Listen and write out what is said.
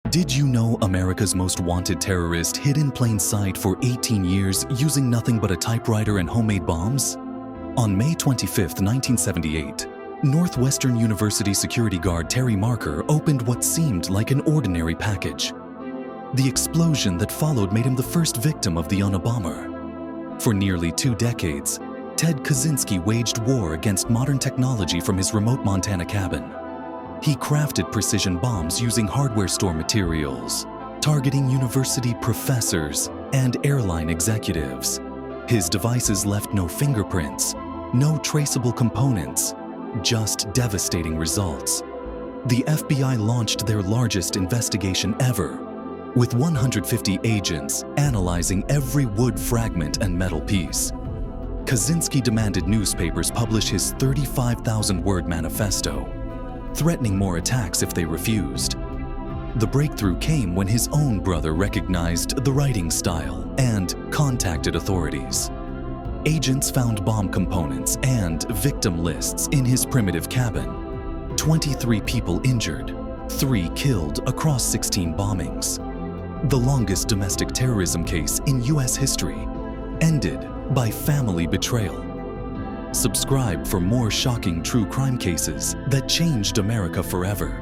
Did you know America's most wanted terrorist hid in plain sight for 18 years using nothing but a typewriter and homemade bombs? On May 25, 1978, Northwestern University security guard Terry Marker opened what seemed like an ordinary package. The explosion that followed made him the first victim of the Unabomber. For nearly 2 decades, Ted Kaczynski waged war against modern technology from his remote Montana cabin. He crafted precision bombs using hardware store materials, targeting university professors and airline executives. His devices left no fingerprints, no traceable components, just devastating results. The FBI launched their largest investigation ever, with 150 agents analyzing every wood fragment and metal piece. Kaczynski demanded newspapers publish his 35,000-word manifesto, threatening more attacks if they refused. The breakthrough came when his own brother recognized the writing style and contacted authorities. Agents found bomb components and victim lists in his primitive cabin. 23 people injured, 3 killed across 16 bombings. The longest domestic terrorism case in U.S. history, ended by family betrayal. Subscribe for more shocking true crime cases that changed America forever.